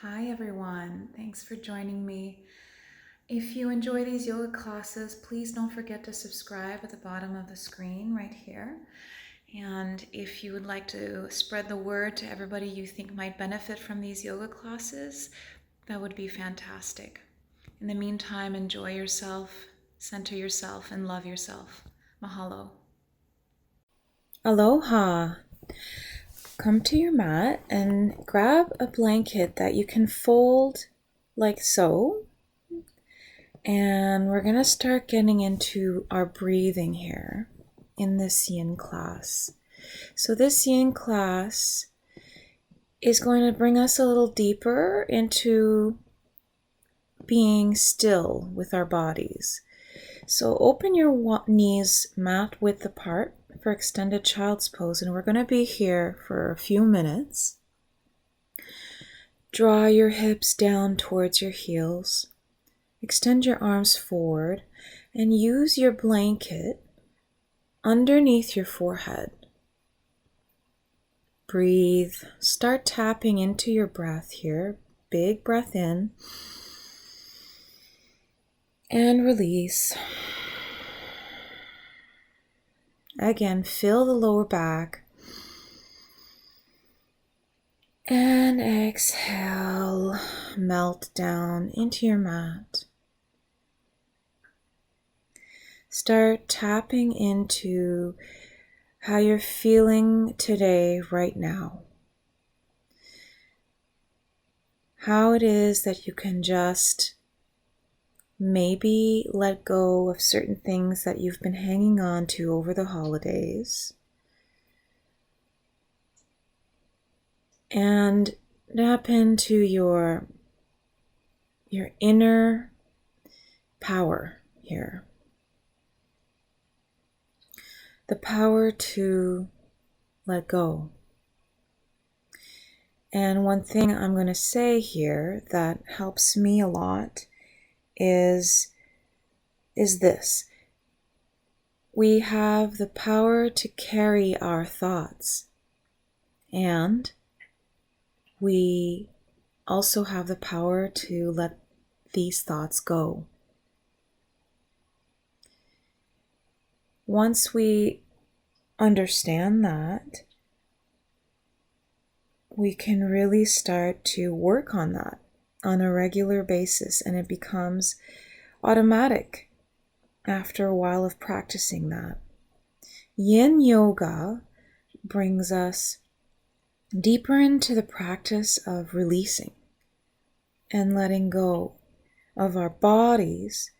Hi everyone, thanks for joining me. If you enjoy these yoga classes, please don't forget to subscribe at the bottom of the screen right here. And if you would like to spread the word to everybody you think might benefit from these yoga classes, that would be fantastic. In the meantime, enjoy yourself, center yourself, and love yourself. Mahalo. Aloha. Come to your mat and grab a blanket that you can fold like so. And we're going to start getting into our breathing here in this YIN class. So this YIN class is going to bring us a little deeper into being still with our bodies. So open your knees mat width apart for extended child's pose, and we're going to be here for a few minutes. Draw your hips down towards your heels. Extend your arms forward and use your blanket underneath your forehead. Breathe. Start tapping into your breath here. Big breath in and release. Again, fill the lower back. And exhale, melt down into your mat. Start tapping into how you're feeling today, right now. How it is that you can just maybe let go of certain things that you've been hanging on to over the holidays. And tap into your inner power here. The power to let go. And one thing I'm going to say here that helps me a lot is this. We have the power to carry our thoughts, and we also have the power to let these thoughts go. Once we understand that, we can really start to work on that on a regular basis, and it becomes automatic after a while of practicing that. Yin yoga brings us deeper into the practice of releasing and letting go of our bodies,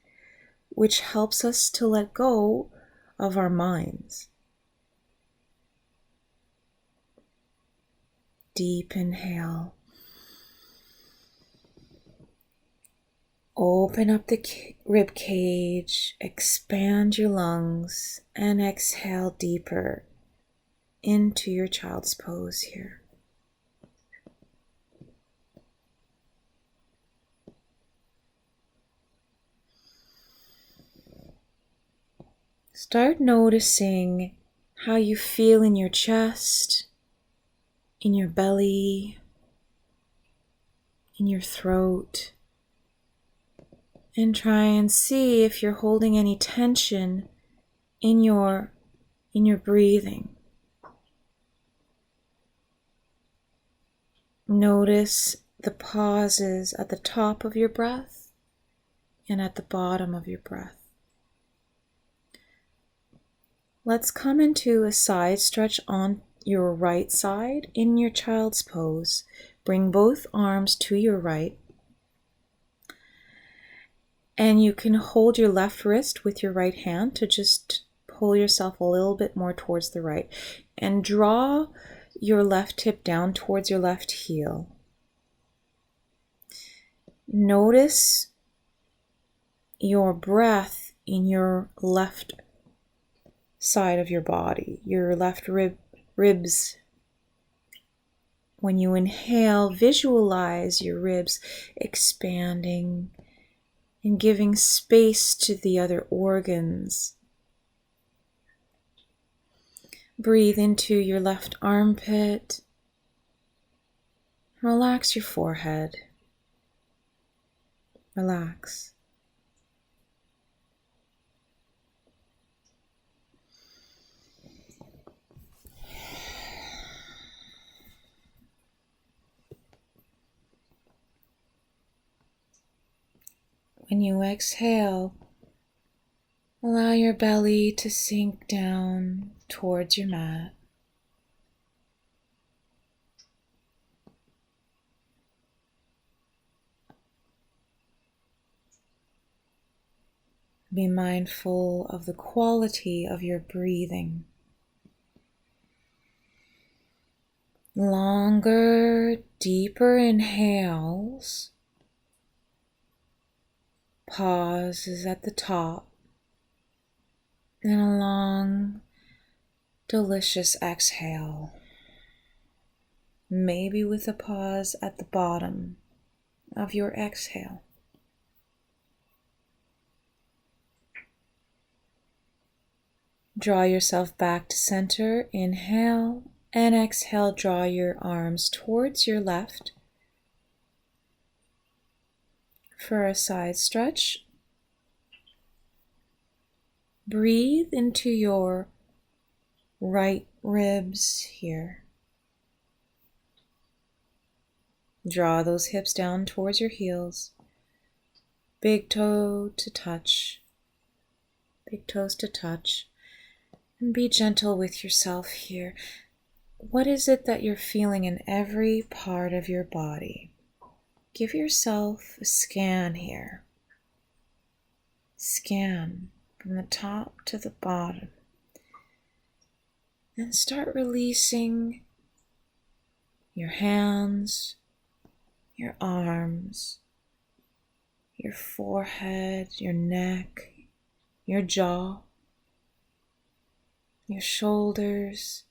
which helps us to let go of our minds. Deep inhale. Open up the rib cage, expand your lungs, and exhale deeper into your child's pose here. Start noticing how you feel in your chest, in your belly, in your throat, and try and see if you're holding any tension in your breathing. Notice the pauses at the top of your breath and at the bottom of your breath. Let's come into a side stretch on your right side in your child's pose. Bring both arms to your right. And you can hold your left wrist with your right hand to just pull yourself a little bit more towards the right. And draw your left hip down towards your left heel. Notice your breath in your left side of your body, your left ribs. When you inhale, visualize your ribs expanding and giving space to the other organs. Breathe into your left armpit. Relax your forehead. Relax. When you exhale, allow your belly to sink down towards your mat. Be mindful of the quality of your breathing. Longer, deeper inhales. Pause is at the top. And a long, delicious exhale. Maybe with a pause at the bottom of your exhale. Draw yourself back to center. Inhale and exhale. Draw your arms towards your left for a side stretch. Breathe into your right ribs here. Draw those hips down towards your heels. Big toe to touch. Big toes to touch. And be gentle with yourself here. What is it that you're feeling in every part of your body? Give yourself a scan here. Scan from the top to the bottom. And start releasing your hands, your arms, your forehead, your neck, your jaw, your shoulders,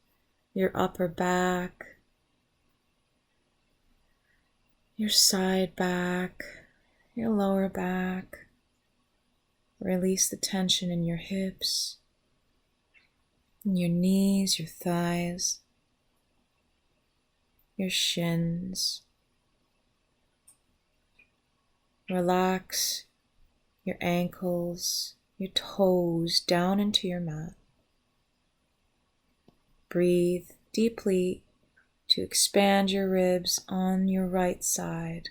your upper back, your side back, your lower back. Release the tension in your hips, in your knees, your thighs, your shins. Relax your ankles, your toes down into your mat. Breathe deeply to expand your ribs on your right side.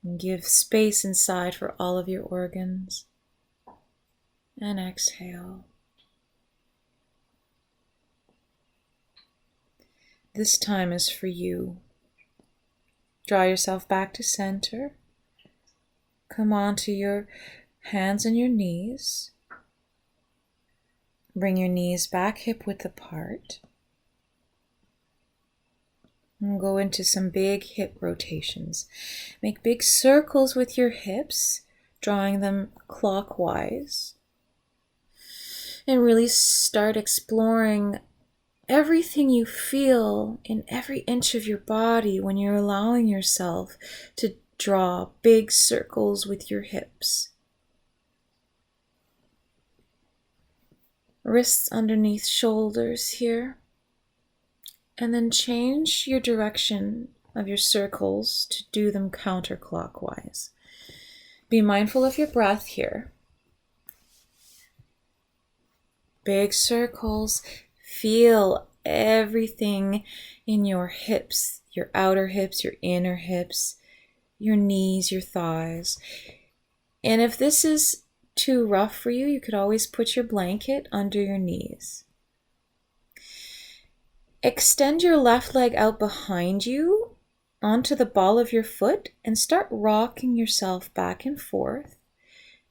And give space inside for all of your organs. And exhale. This time is for you. Draw yourself back to center. Come onto your hands and your knees. Bring your knees back hip width apart. And go into some big hip rotations. Make big circles with your hips, drawing them clockwise. And really start exploring everything you feel in every inch of your body when you're allowing yourself to draw big circles with your hips. Wrists underneath shoulders here. And then change your direction of your circles to do them counterclockwise. Be mindful of your breath here. Big circles. Feel everything in your hips, your outer hips, your inner hips, your knees, your thighs. And if this is too rough for you, you could always put your blanket under your knees. Extend your left leg out behind you onto the ball of your foot and start rocking yourself back and forth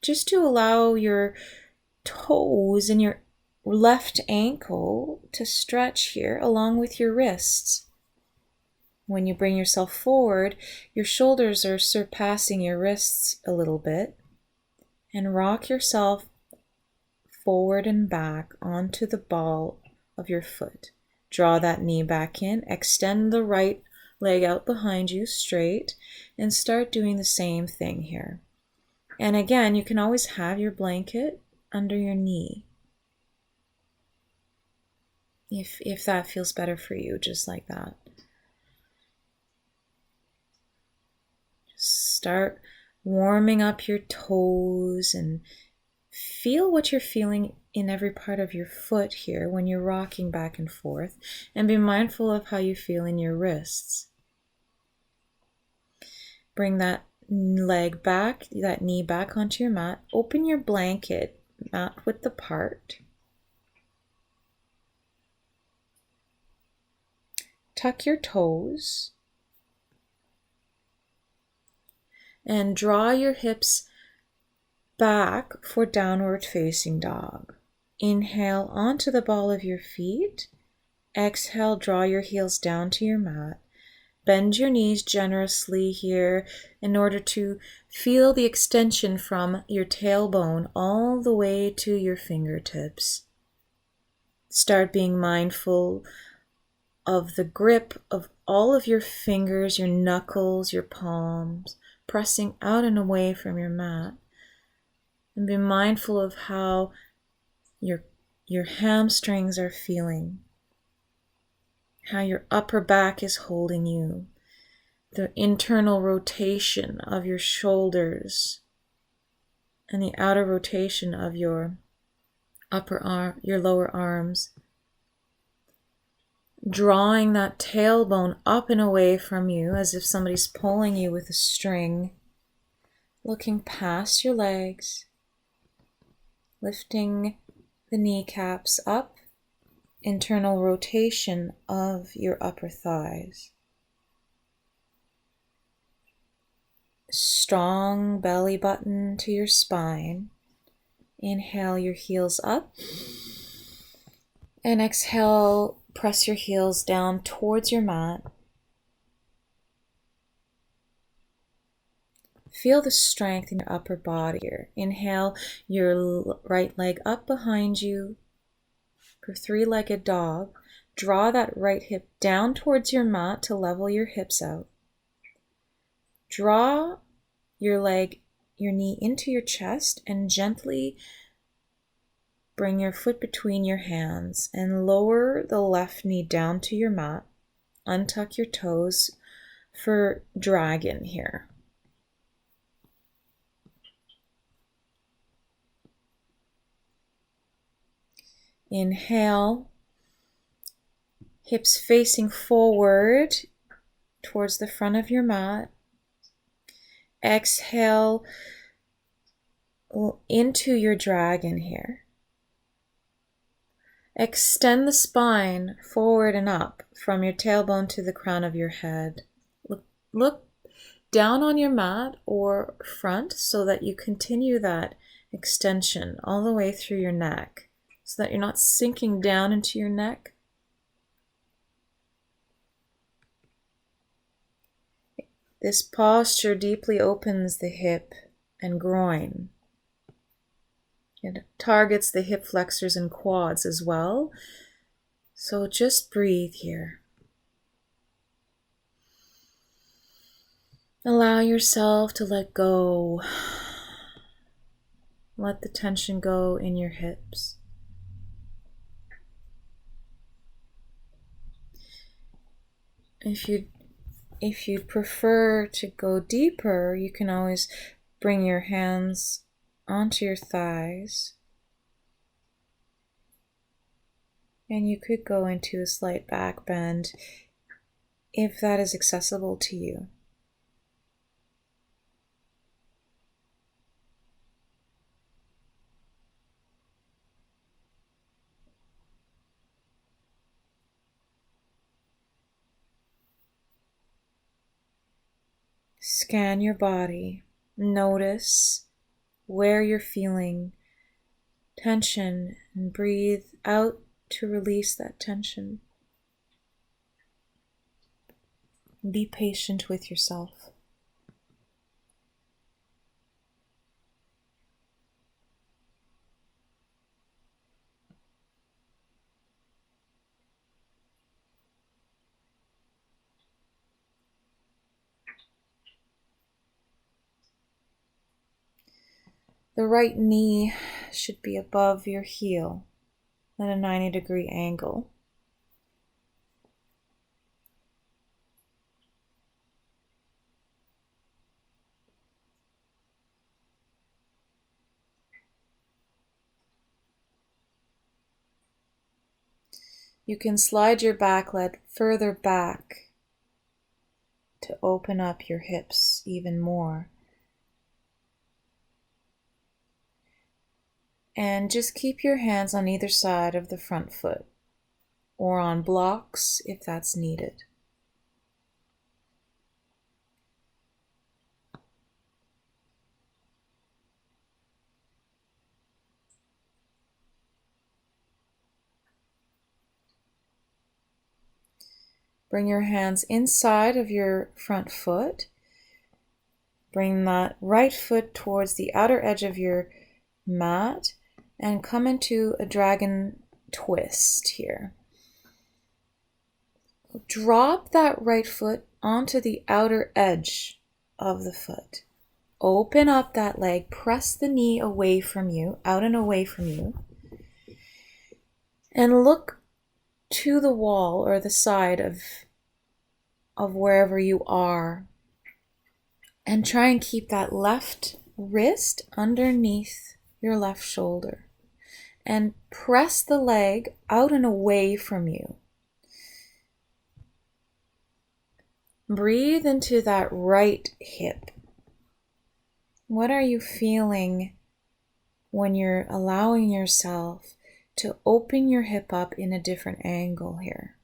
just to allow your toes and your left ankle to stretch here along with your wrists. When you bring yourself forward, your shoulders are surpassing your wrists a little bit, and rock yourself forward and back onto the ball of your foot. Draw that knee back in, extend the right leg out behind you straight, and start doing the same thing here. And again, you can always have your blanket under your knee. If that feels better for you, just like that. Just Start warming up your toes and feel what you're feeling in every part of your foot here when you're rocking back and forth, and be mindful of how you feel in your wrists. Bring that leg back, that knee back onto your mat. Open your blanket, mat width apart. Tuck your toes and draw your hips back for downward facing dog. Inhale onto the ball of your feet. Exhale, draw your heels down to your mat. Bend your knees generously here in order to feel the extension from your tailbone all the way to your fingertips. Start being mindful of the grip of all of your fingers, your knuckles, your palms, pressing out and away from your mat. And be mindful of how your hamstrings are feeling, how your upper back is holding you, the internal rotation of your shoulders, and the outer rotation of your your lower arms. Drawing that tailbone up and away from you as if somebody's pulling you with a string. Looking past your legs, lifting the kneecaps up, internal rotation of your upper thighs. Strong belly button to your spine. Inhale your heels up, and exhale, press your heels down towards your mat. Feel the strength in your upper body here. Inhale your right leg up behind you for three-legged dog. Draw that right hip down towards your mat to level your hips out. Draw your knee into your chest and gently bring your foot between your hands and lower the left knee down to your mat. Untuck your toes for dragon here. Inhale, hips facing forward towards the front of your mat. Exhale into your dragon here. Extend the spine forward and up from your tailbone to the crown of your head. Look down on your mat or front so that you continue that extension all the way through your neck, so that you're not sinking down into your neck. This posture deeply opens the hip and groin. It targets the hip flexors and quads as well. So just breathe here. Allow yourself to let go. Let the tension go in your hips. If you'd prefer to go deeper, you can always bring your hands onto your thighs. And you could go into a slight back bend if that is accessible to you. Scan your body. Notice where you're feeling tension and breathe out to release that tension. Be patient with yourself. The right knee should be above your heel at a 90-degree angle. You can slide your back leg further back to open up your hips even more. And just keep your hands on either side of the front foot or on blocks if that's needed. Bring your hands inside of your front foot. Bring that right foot towards the outer edge of your mat and come into a dragon twist here. Drop that right foot onto the outer edge of the foot. Open up that leg, press the knee away from you, out and away from you, and look to the wall or the side of wherever you are, and try and keep that left wrist underneath your left shoulder and press the leg out and away from you. Breathe into that right hip. What are you feeling when you're allowing yourself to open your hip up in a different angle here?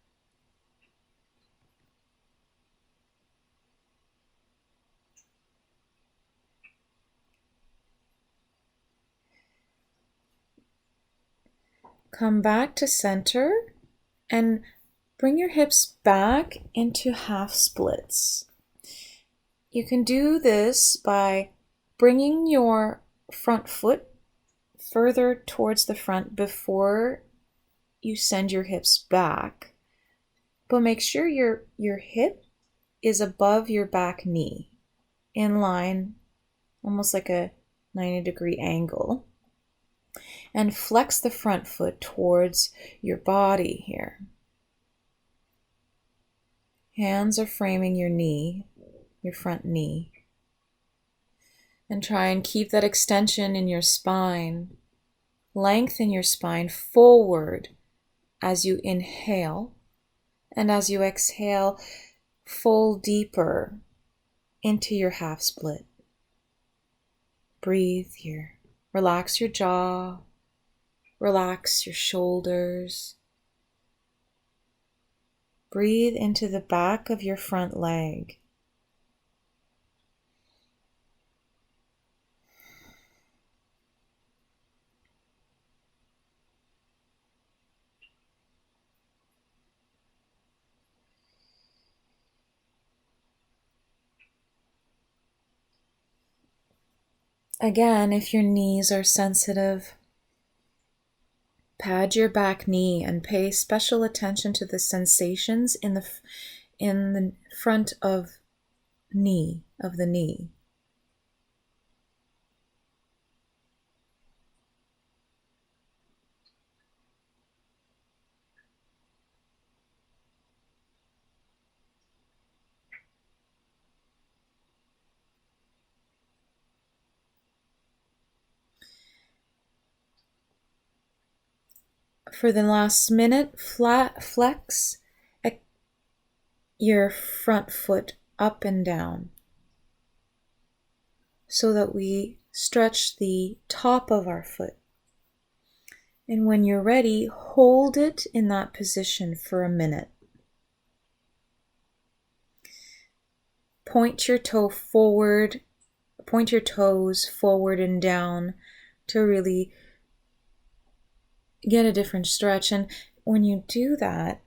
Come back to center and bring your hips back into half splits. You can do this by bringing your front foot further towards the front before you send your hips back, but make sure your hip is above your back knee, in line, almost like a 90-degree angle. And flex the front foot towards your body here. Hands are framing your knee, your front knee. And try and keep that extension in your spine. Lengthen your spine forward as you inhale. And as you exhale, fold deeper into your half split. Breathe here. Relax your jaw. Relax your shoulders. Breathe into the back of your front leg. Again, if your knees are sensitive, pad your back knee and pay special attention to the sensations in the front of the knee. For the last minute, flex your front foot up and down so that we stretch the top of our foot. And when you're ready, hold it in that position for a minute. Point your toes forward and down to really get a different stretch. And when you do that,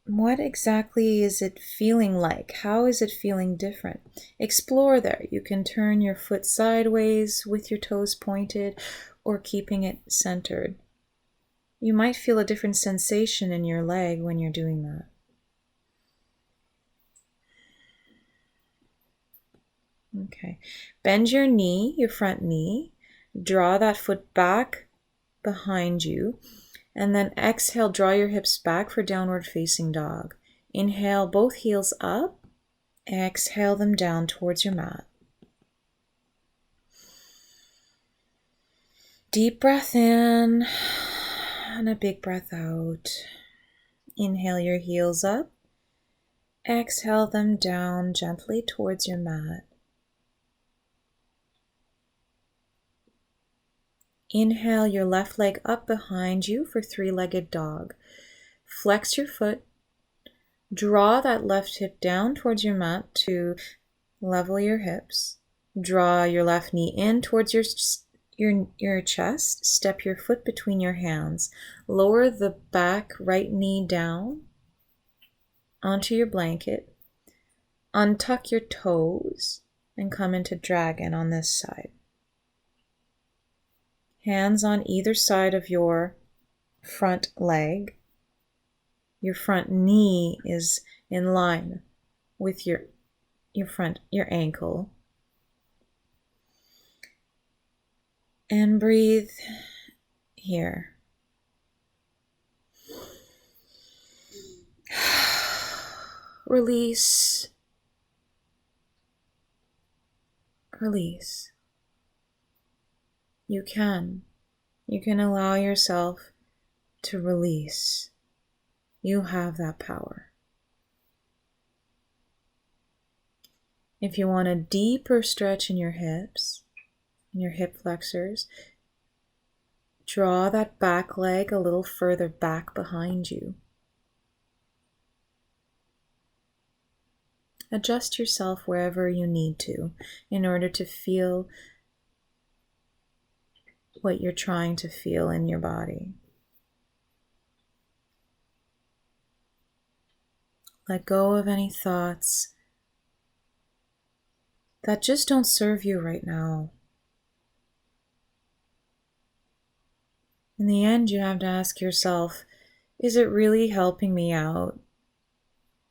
what exactly is it feeling like? How is it feeling different? Explore there. You can turn your foot sideways with your toes pointed or keeping it centered. You might feel a different sensation in your leg when you're doing that. Okay. Bend your knee, your front knee. Draw that foot back behind you. And then exhale, draw your hips back for downward facing dog. Inhale, both heels up. Exhale them down towards your mat. Deep breath in and a big breath out. Inhale your heels up. Exhale them down gently towards your mat. Inhale your left leg up behind you for three-legged dog. Flex your foot. Draw that left hip down towards your mat to level your hips. Draw your left knee in towards your chest. Step your foot between your hands. Lower the back right knee down onto your blanket. Untuck your toes and come into dragon on this side. Hands on either side of your front leg. Your front knee is in line with your ankle. And breathe here. Release. Release. You can allow yourself to release. You have that power. If you want a deeper stretch in your hips, in your hip flexors, draw that back leg a little further back behind you. Adjust yourself wherever you need to in order to feel what you're trying to feel in your body. Let go of any thoughts that just don't serve you right now. In the end, you have to ask yourself, is it really helping me out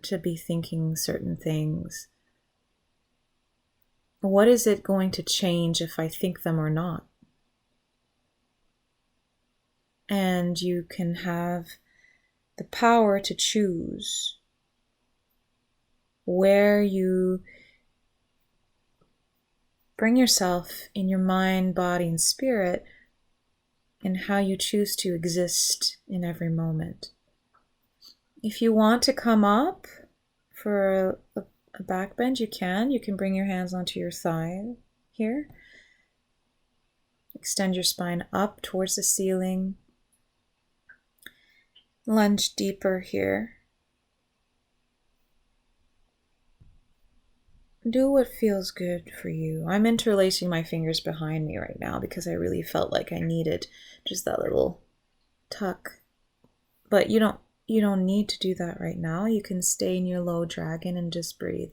to be thinking certain things? What is it going to change if I think them or not? And you can have the power to choose where you bring yourself in your mind, body, and spirit, and how you choose to exist in every moment. If you want to come up for a back bend, you can. You can bring your hands onto your thigh here. Extend your spine up towards the ceiling. Lunge deeper here. Do what feels good for you. I'm interlacing my fingers behind me right now because I really felt like I needed just that little tuck. But you don't need to do that right now. You can stay in your low dragon and just breathe.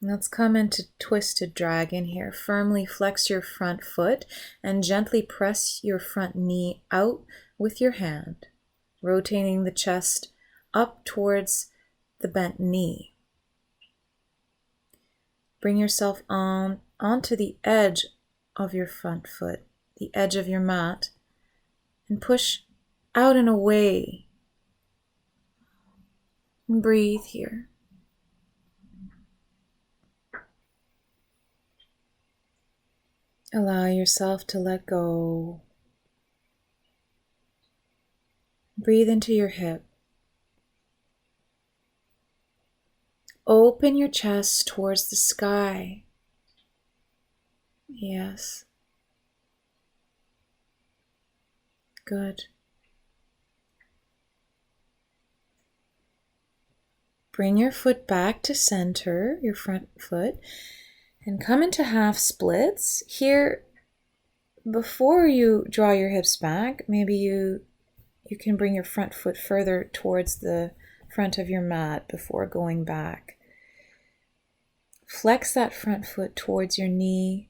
Let's come into twisted dragon here. Firmly flex your front foot and gently press your front knee out with your hand, rotating the chest up towards the bent knee. Bring yourself onto the edge of your front foot, the edge of your mat, and push out and away. And breathe here. Allow yourself to let go. Breathe into your hip. Open your chest towards the sky. Yes. Good. Bring your foot back to center, your front foot, and come into half splits. Here, before you draw your hips back, maybe you can bring your front foot further towards the front of your mat before going back. Flex that front foot towards your knee.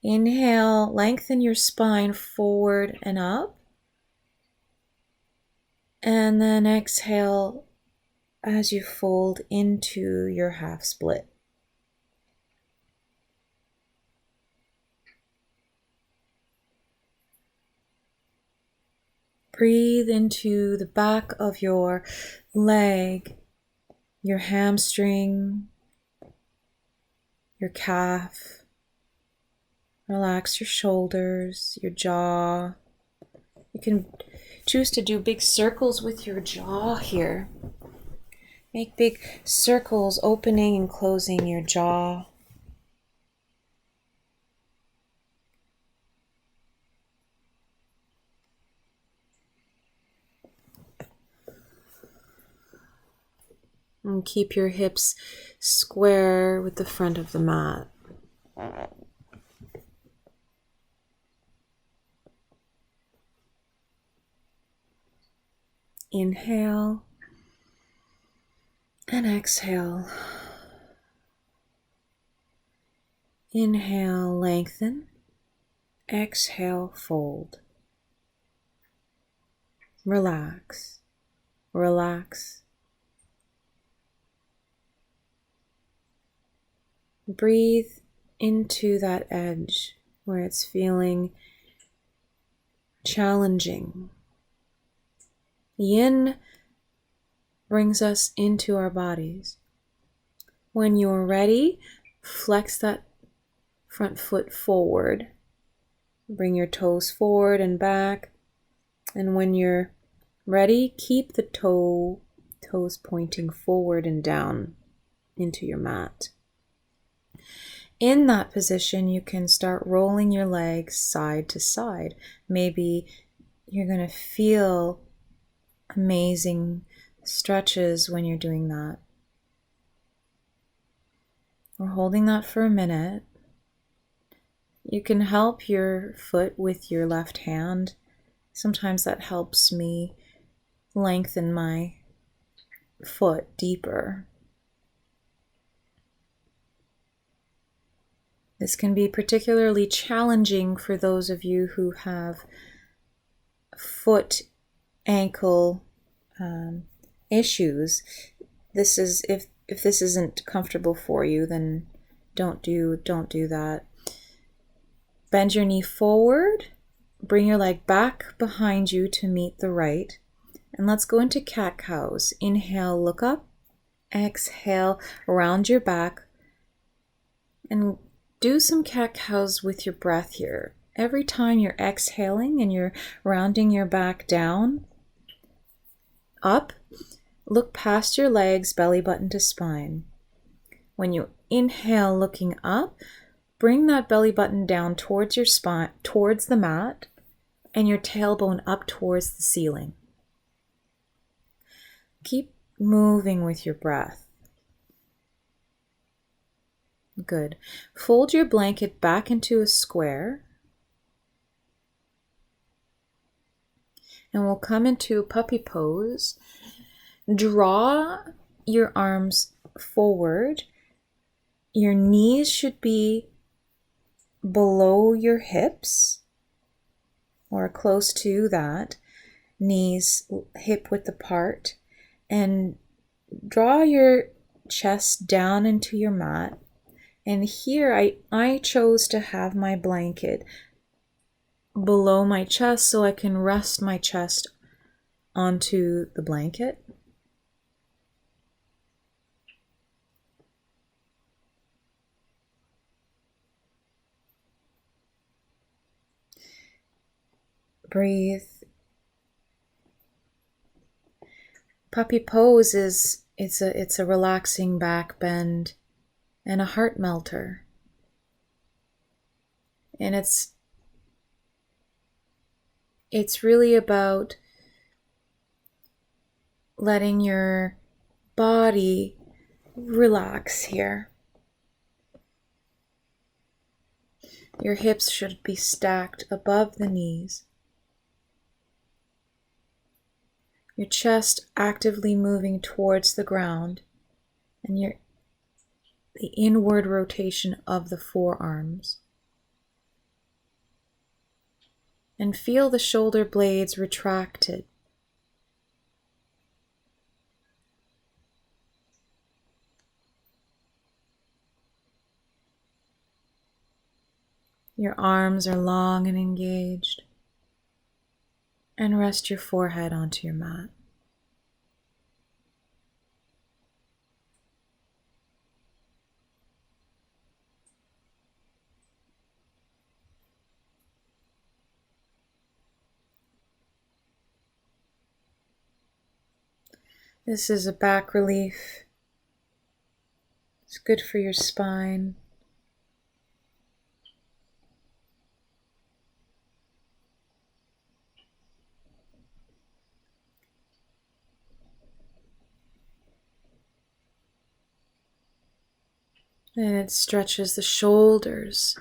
Inhale, lengthen your spine forward and up. And then exhale as you fold into your half split. Breathe into the back of your leg, your hamstring, your calf. Relax your shoulders, your jaw. You can choose to do big circles with your jaw here. Make big circles, opening and closing your jaw. And keep your hips square with the front of the mat. Inhale and exhale. Inhale, lengthen. Exhale, fold. Relax. Relax. Breathe into that edge where it's feeling challenging. Yin brings us into our bodies. When you're ready, flex that front foot forward. Bring your toes forward and back. And when you're ready, keep the toes pointing forward and down into your mat. In that position, you can start rolling your legs side to side. Maybe you're going to feel amazing stretches when you're doing that. We're holding that for a minute. You can help your foot with your left hand. Sometimes that helps me lengthen my foot deeper. This can be particularly challenging for those of you who have foot, ankle issues. This is if this isn't comfortable for you, then don't do that. Bend your knee forward, bring your leg back behind you to meet the right, and let's go into cat-cows. Inhale, look up. Exhale, round your back, and do some cat-cows with your breath here. Every time you're exhaling and you're rounding your back down, up, look past your legs, belly button to spine. When you inhale, looking up, bring that belly button down towards your spine, towards the mat, and your tailbone up towards the ceiling. Keep moving with your breath. Good. Fold your blanket back into a square. And we'll come into puppy pose. Draw your arms forward. Your knees should be below your hips or close to that. Knees hip width apart. And draw your chest down into your mat. And here I chose to have my blanket below my chest so I can rest my chest onto the blanket. Breathe. Puppy pose it's a relaxing back bend and a heart melter. And it's really about letting your body relax here. Your hips should be stacked above the knees. Your chest actively moving towards the ground, and the inward rotation of the forearms. And feel the shoulder blades retracted. Your arms are long and engaged. And rest your forehead onto your mat. This is a back relief. It's good for your spine. And it stretches the shoulders.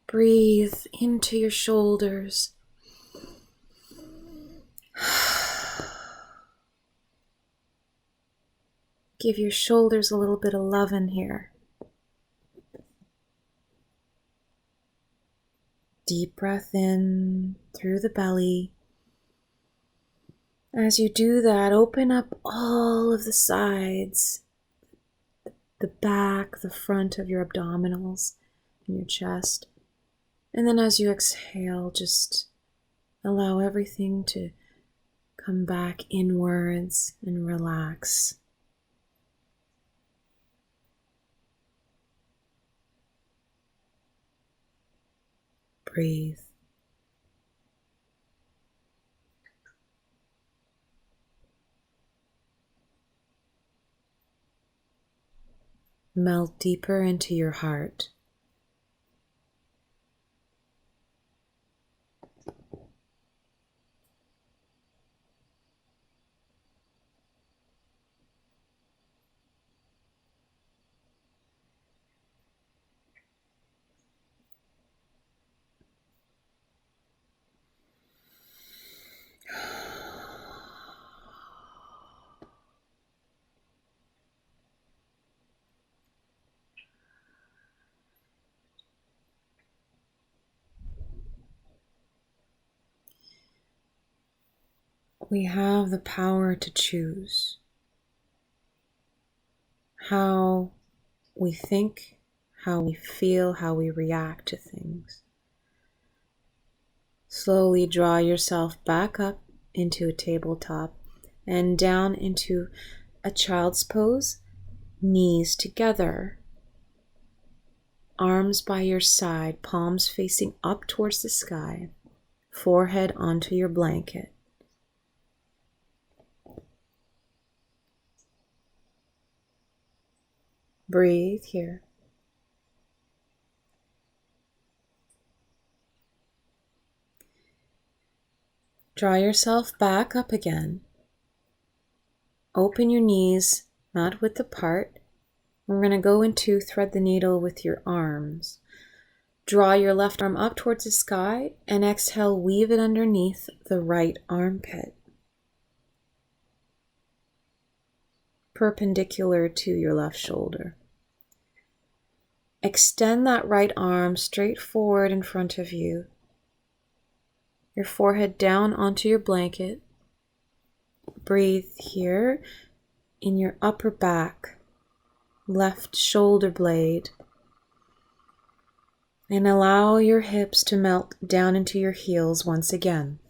Breathe into your shoulders. Give your shoulders a little bit of lovin' here. Deep breath in through the belly. As you do that, open up all of the sides, the back, the front of your abdominals and your chest. And then as you exhale, just allow everything to come back inwards and relax. Breathe. Melt deeper into your heart. We have the power to choose how we think, how we feel, how we react to things. Slowly draw yourself back up into a tabletop and down into a child's pose, knees together, arms by your side, palms facing up towards the sky, forehead onto your blanket. Breathe here. Draw yourself back up again. Open your knees, not width apart. We're going to go into thread the needle with your arms. Draw your left arm up towards the sky and exhale, weave it underneath the right armpit, perpendicular to your left shoulder. Extend that right arm straight forward in front of you. Your forehead down onto your blanket. Breathe here in your upper back, left shoulder blade. And allow your hips to melt down into your heels once again.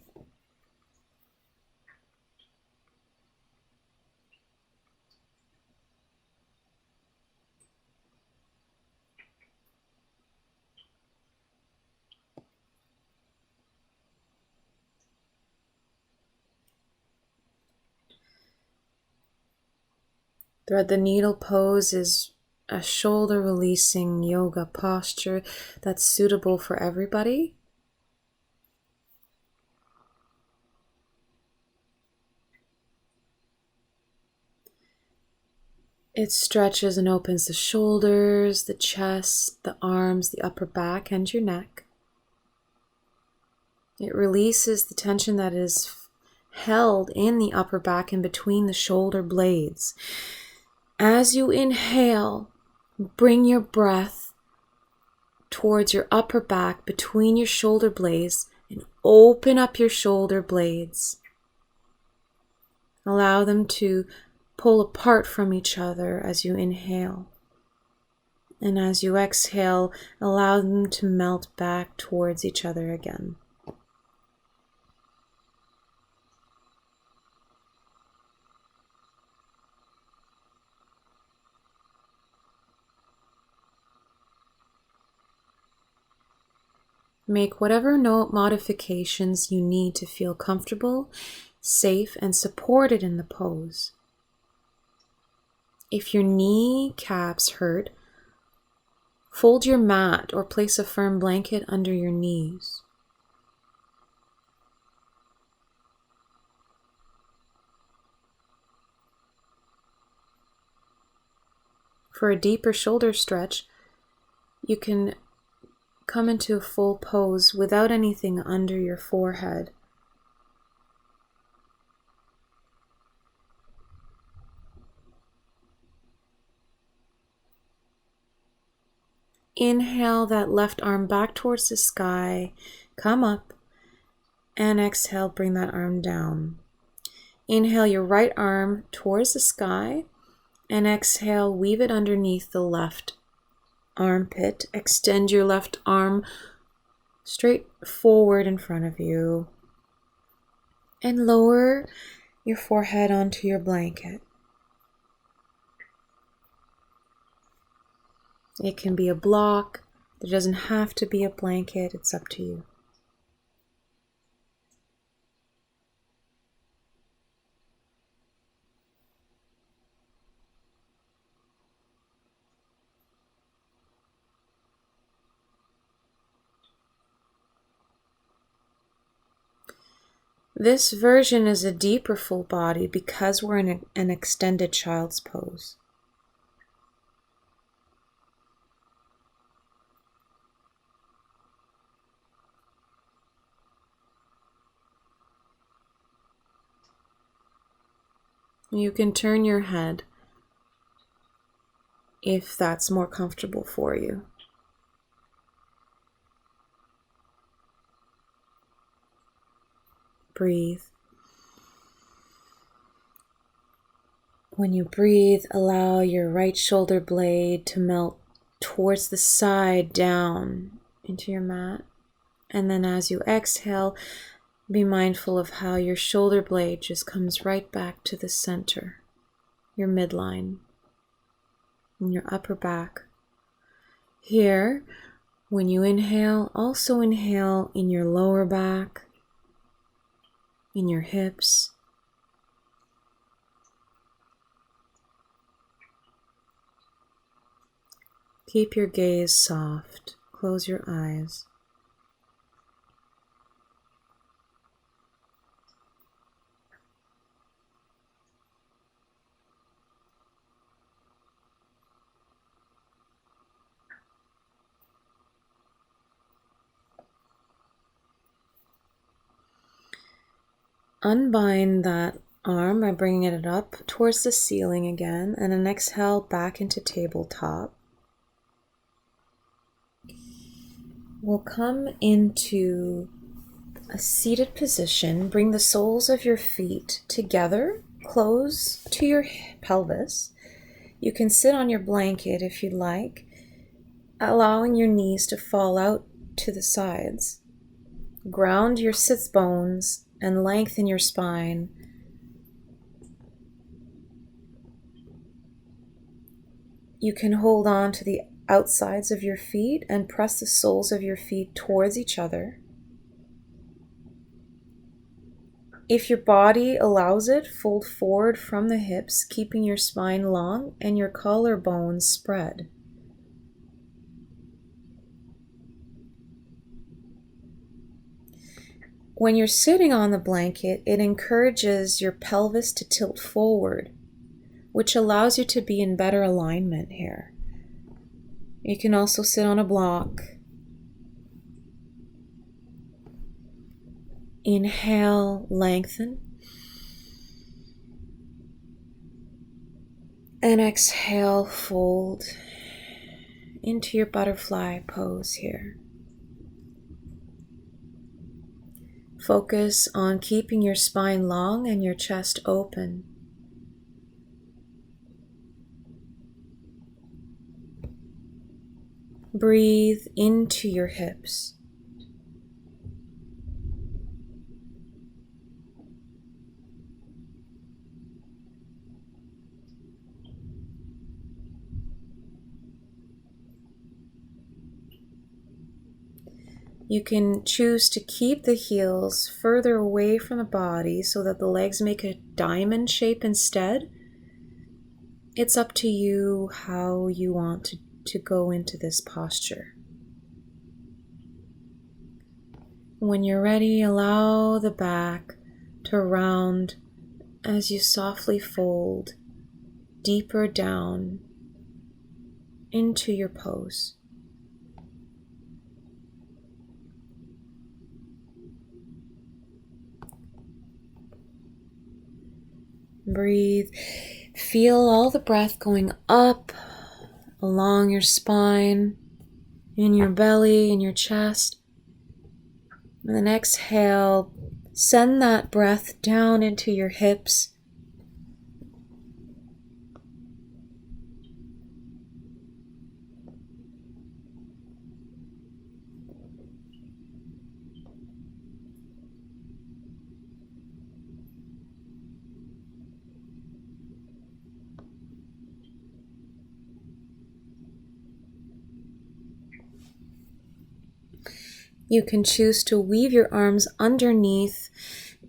Thread the needle pose is a shoulder releasing yoga posture that's suitable for everybody. It stretches and opens the shoulders, the chest, the arms, the upper back, and your neck. It releases the tension that is held in the upper back and between the shoulder blades. As you inhale, bring your breath towards your upper back between your shoulder blades and open up your shoulder blades. Allow them to pull apart from each other as you inhale. And as you exhale, allow them to melt back towards each other again. Make whatever modifications you need to feel comfortable, safe, and supported in the pose. If your kneecaps hurt, fold your mat or place a firm blanket under your knees. For a deeper shoulder stretch, you can come into a full pose without anything under your forehead. Inhale that left arm back towards the sky, come up, and exhale, bring that arm down. Inhale your right arm towards the sky, and exhale, weave it underneath the left armpit. Extend your left arm straight forward in front of you, and lower your forehead onto your blanket. It can be a block. There doesn't have to be a blanket. It's up to you. This version is a deeper full body because we're in an extended child's pose. You can turn your head if that's more comfortable for you. Breathe. When you breathe, allow your right shoulder blade to melt towards the side down into your mat. And then as you exhale, be mindful of how your shoulder blade just comes right back to the center, your midline, and your upper back. Here, when you inhale, also inhale in your lower back, in your hips. Keep your gaze soft. Close your eyes. Unbind that arm by bringing it up towards the ceiling again, and then exhale back into tabletop. We'll come into a seated position. Bring the soles of your feet together, close to your pelvis. You can sit on your blanket if you'd like, allowing your knees to fall out to the sides. Ground your sits bones and lengthen your spine. You can hold on to the outsides of your feet and press the soles of your feet towards each other. If your body allows it, fold forward from the hips, keeping your spine long and your collarbones spread. When you're sitting on the blanket, it encourages your pelvis to tilt forward, which allows you to be in better alignment here. You can also sit on a block. Inhale, lengthen. And exhale, fold into your butterfly pose here. Focus on keeping your spine long and your chest open. Breathe into your hips. You can choose to keep the heels further away from the body so that the legs make a diamond shape instead. It's up to you how you want to go into this posture. When you're ready, allow the back to round as you softly fold deeper down into your pose. Breathe. Feel all the breath going up along your spine, in your belly, in your chest. And then exhale, send that breath down into your hips. You can choose to weave your arms underneath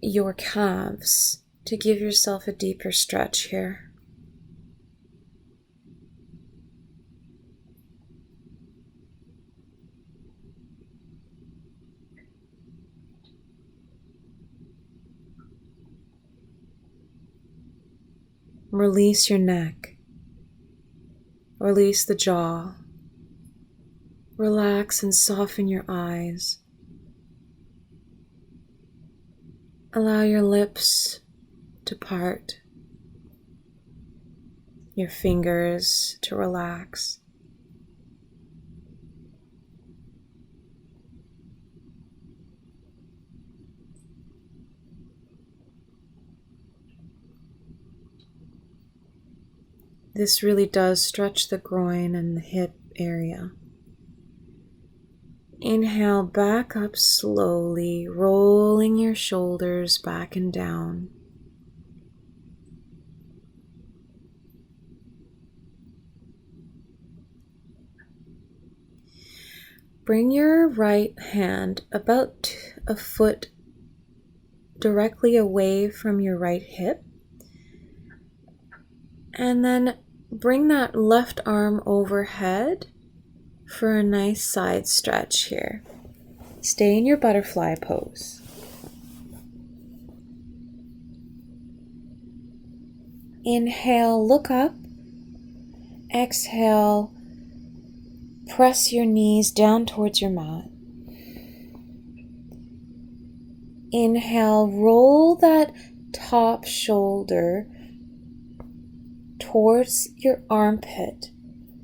your calves to give yourself a deeper stretch here. Release your neck. Release the jaw. Relax and soften your eyes. Allow your lips to part, your fingers to relax. This really does stretch the groin and the hip area. Inhale back up slowly, rolling your shoulders back and down. Bring your right hand about a foot directly away from your right hip. And then bring that left arm overhead for a nice side stretch here. Stay in your butterfly pose. Inhale, look up. Exhale, press your knees down towards your mat. Inhale, roll that top shoulder towards your armpit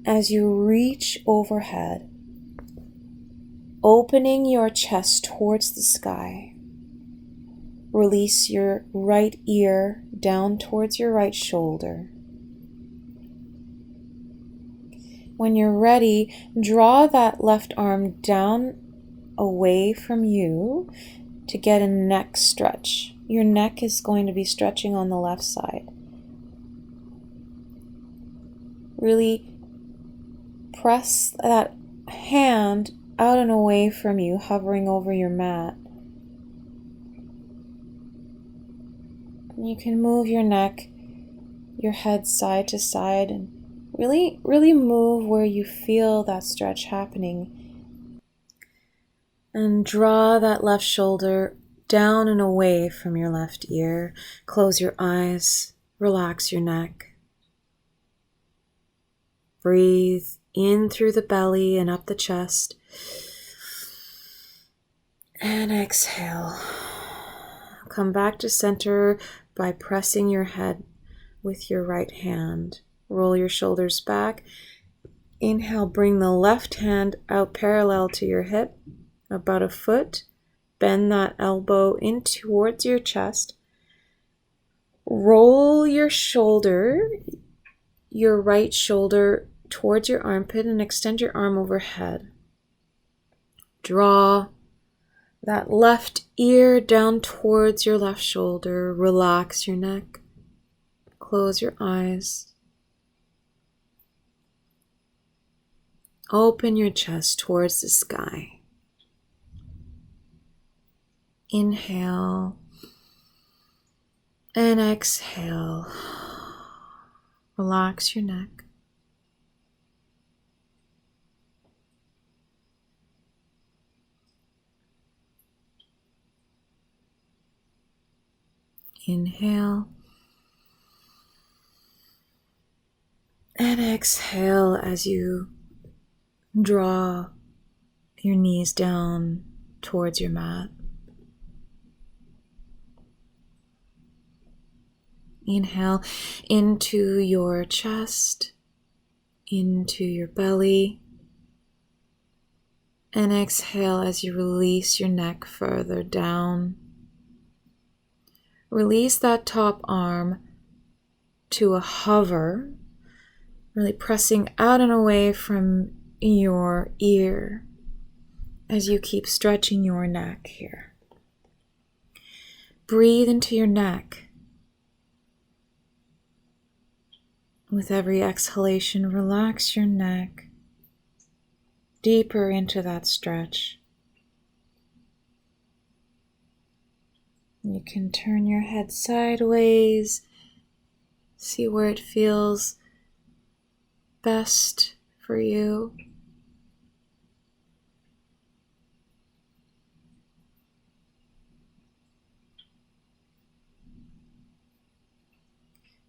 as you reach overhead, opening your chest towards the sky. Release your right ear down towards your right shoulder. When you're ready, draw that left arm down away from you to get a neck stretch. Your neck is going to be stretching on the left side. Really press that hand out and away from you, hovering over your mat. You can move your neck, your head side to side, and really move where you feel that stretch happening. And draw that left shoulder down and away from your left ear. Close your eyes, relax your neck. Breathe in through the belly and up the chest. And exhale. Come back to center by pressing your head with your right hand. Roll your shoulders back. Inhale, bring the left hand out parallel to your hip, about a foot. Bend that elbow in towards your chest. Roll your shoulder, your right shoulder towards your armpit and extend your arm overhead. Draw that left ear down towards your left shoulder. Relax your neck. Close your eyes. Open your chest towards the sky. Inhale and exhale. Relax your neck. Inhale and exhale as you draw your knees down towards your mat. Inhale into your chest, into your belly, and exhale as you release your neck further down. Release that top arm to a hover, really pressing out and away from your ear as you keep stretching your neck here. Breathe into your neck. With every exhalation, relax your neck deeper into that stretch. You can turn your head sideways, see where it feels best for you.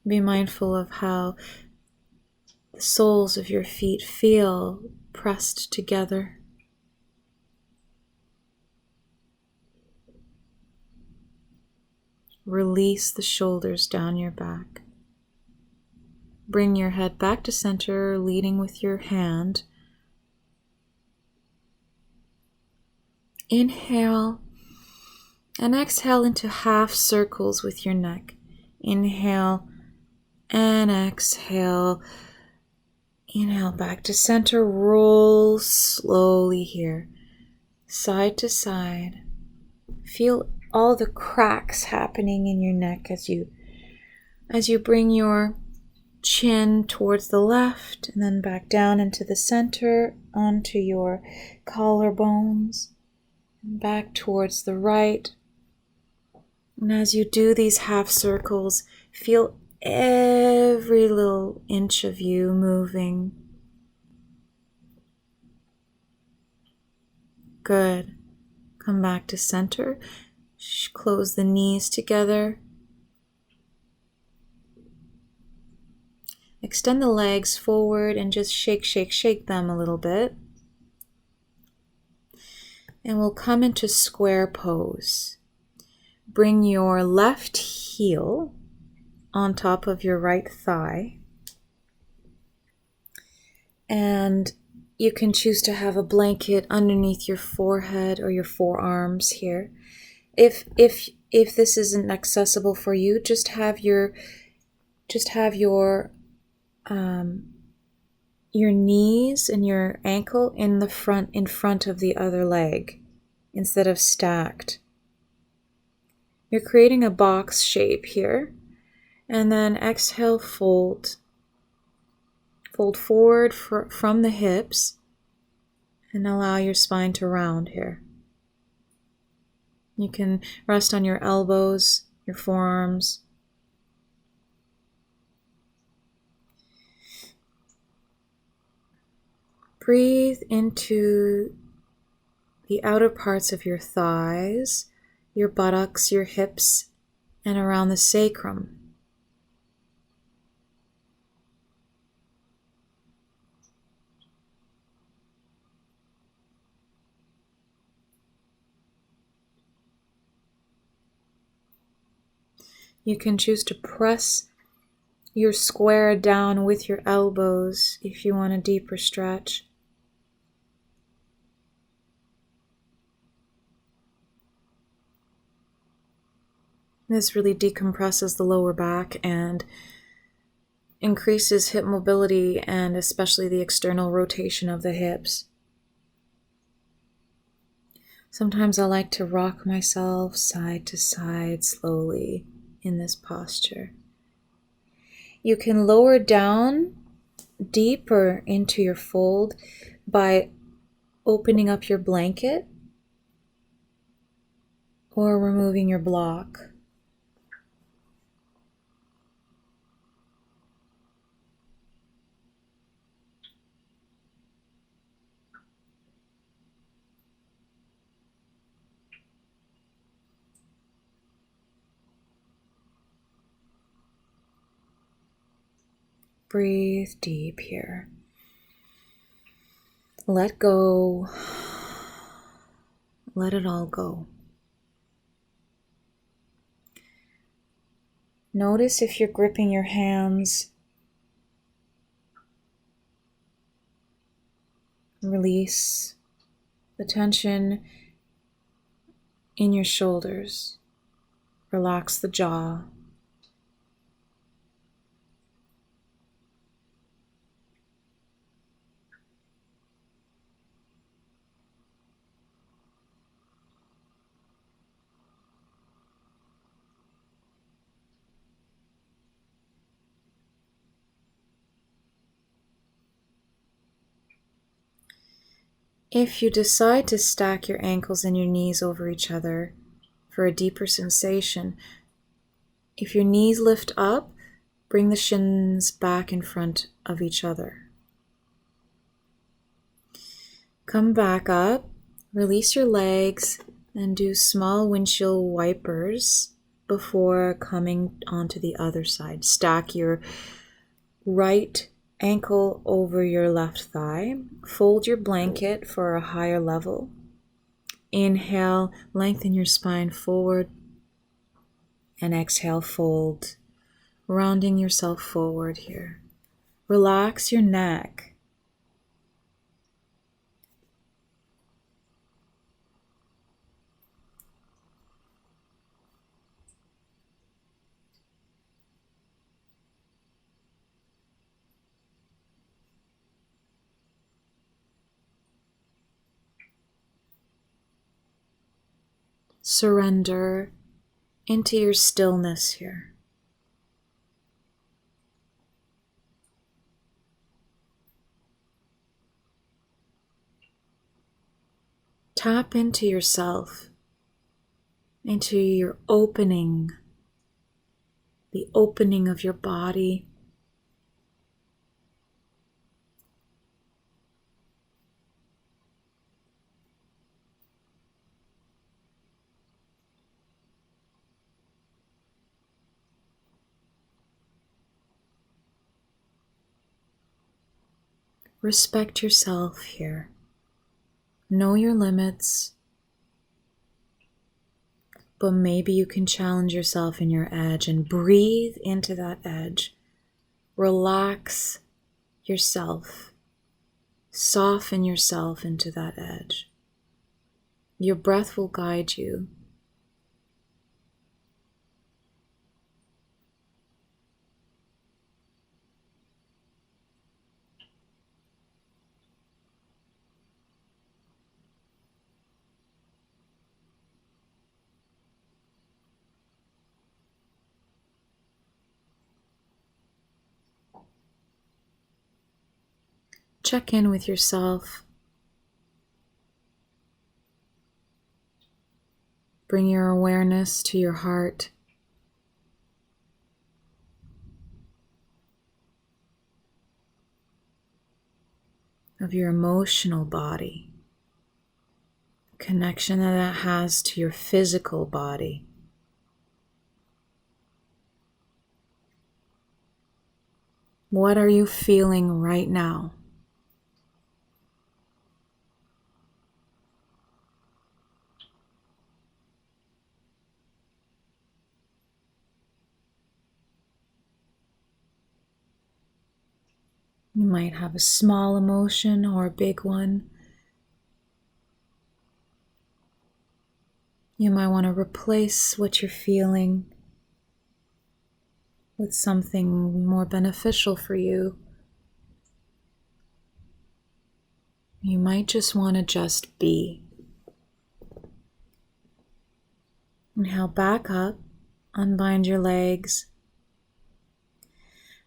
Be mindful of how the soles of your feet feel pressed together. Release the shoulders down your back. Bring your head back to center, leading with your hand. Inhale and exhale into half circles with your neck. Inhale and exhale. Inhale back to center. Roll slowly here, side to side. Feel all the cracks happening in your neck as you bring your chin towards the left and then back down into the center, onto your collarbones, and back towards the right. And as you do these half circles, feel every little inch of you moving. Good. Come back to center. Close the knees together. Extend the legs forward and just shake them a little bit. And we'll come into square pose. Bring your left heel on top of your right thigh. And you can choose to have a blanket underneath your forehead or your forearms here. If this isn't accessible for you, just have your knees and your ankle in front of the other leg instead of stacked. You're creating a box shape here. And then exhale, fold. Fold forward from the hips and allow your spine to round here. You can rest on your elbows, your forearms. Breathe into the outer parts of your thighs, your buttocks, your hips, and around the sacrum. You can choose to press your square down with your elbows if you want a deeper stretch. This really decompresses the lower back and increases hip mobility and especially the external rotation of the hips. Sometimes I like to rock myself side to side slowly in this posture. You can lower down deeper into your fold by opening up your blanket or removing your block. Breathe deep here. Let go. Let it all go. Notice if you're gripping your hands. Release the tension in your shoulders. Relax the jaw. If you decide to stack your ankles and your knees over each other for a deeper sensation, if your knees lift up, bring the shins back in front of each other. Come back up, release your legs, and do small windshield wipers before coming onto the other side. Stack your right ankle over your left thigh. Fold your blanket for a higher level. Inhale, lengthen your spine forward. And exhale, fold, rounding yourself forward here. Relax your neck. Surrender into your stillness here. Tap into yourself, into your opening, the opening of your body. Respect yourself here. Know your limits, but maybe you can challenge yourself in your edge and breathe into that edge. Relax yourself. Soften yourself into that edge. Your breath will guide you. Check in with yourself. Bring your awareness to your heart. Of your emotional body. Connection that has to your physical body. What are you feeling right now? You might have a small emotion or a big one. You might want to replace what you're feeling with something more beneficial for you. You might just want to just be. Inhale back up, unbind your legs.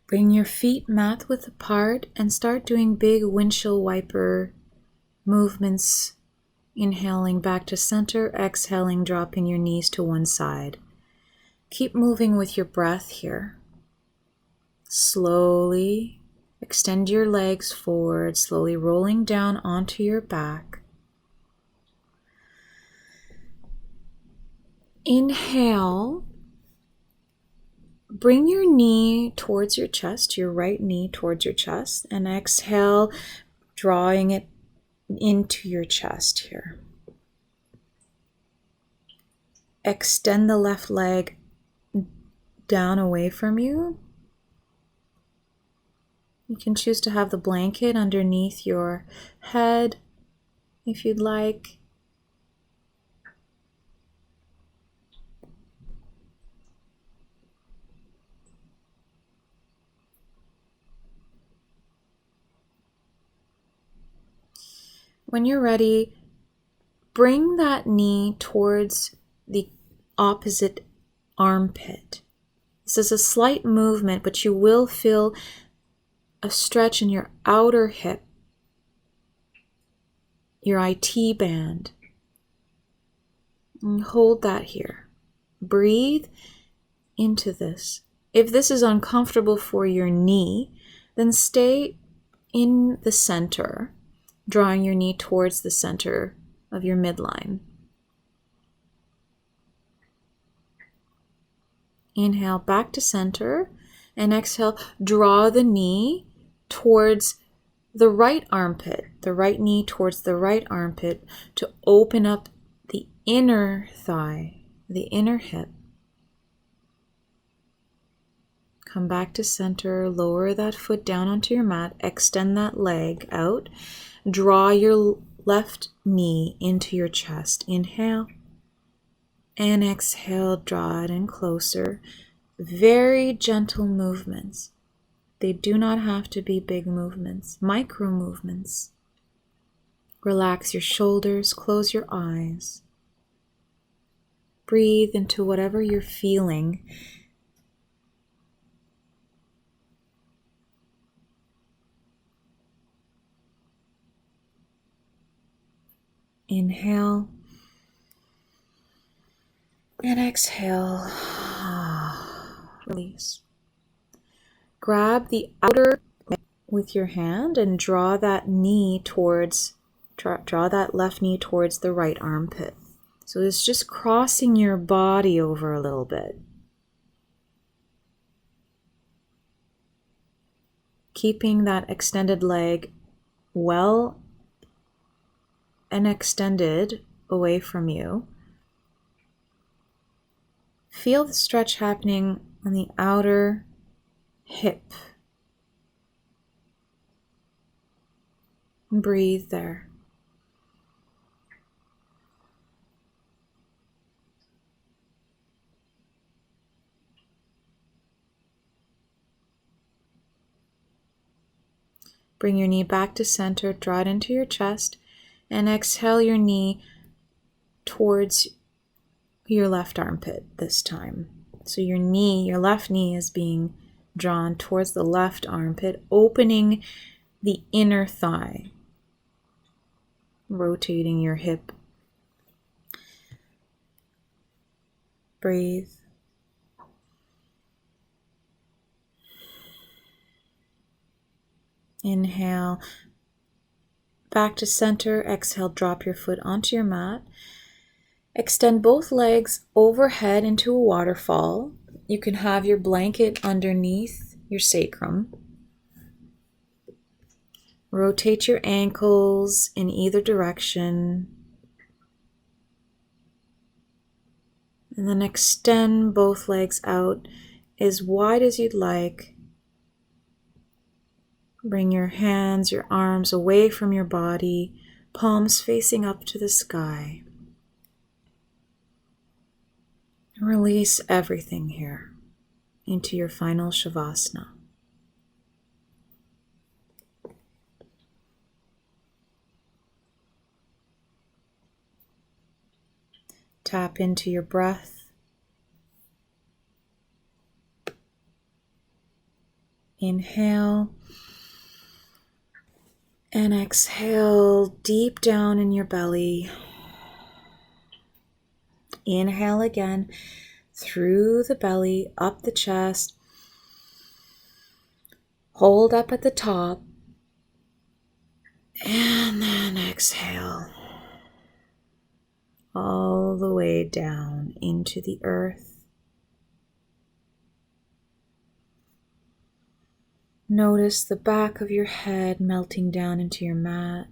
Bring your feet mat width apart and start doing big windshield wiper movements. Inhaling back to center, exhaling, dropping your knees to one side. Keep moving with your breath here. Slowly extend your legs forward, slowly rolling down onto your back. Inhale. Bring your knee towards your chest, your right knee towards your chest, and exhale, drawing it into your chest here. Extend the left leg down away from you. You can choose to have the blanket underneath your head if you'd like. When you're ready, bring that knee towards the opposite armpit. This is a slight movement, but you will feel a stretch in your outer hip, your IT band. And hold that here. Breathe into this. If this is uncomfortable for your knee, then stay in the center, drawing your knee towards the center of your midline. Inhale back to center and exhale, draw the knee towards the right armpit, the right knee towards the right armpit to open up the inner thigh, the inner hip. Come back to center, lower that foot down onto your mat, extend that leg out, draw your left knee into your chest. Inhale and exhale, draw it in closer. Very gentle movements. They do not have to be big movements, micro movements. Relax your shoulders, close your eyes. Breathe into whatever you're feeling. Inhale and exhale. Release. Grab the outer leg with your hand and draw that knee towards, draw that left knee towards the right armpit. So it's just crossing your body over a little bit. Keeping that extended leg well and extended away from you. Feel the stretch happening on the outer hip. And breathe there. Bring your knee back to center, draw it into your chest, and exhale your knee towards your left armpit this time. So your knee, your left knee is being drawn towards the left armpit, opening the inner thigh, rotating your hip. Breathe. Inhale, back to center. Exhale, drop your foot onto your mat. Extend both legs overhead into a waterfall. You can have your blanket underneath your sacrum. Rotate your ankles in either direction. And then extend both legs out as wide as you'd like. Bring your hands, your arms away from your body, palms facing up to the sky. Release everything here. into your final Shavasana. Tap into your breath. Inhale and exhale deep down in your belly. Inhale again through the belly, up the chest. Hold up at the top. And then exhale all the way down into the earth. Notice the back of your head melting down into your mat.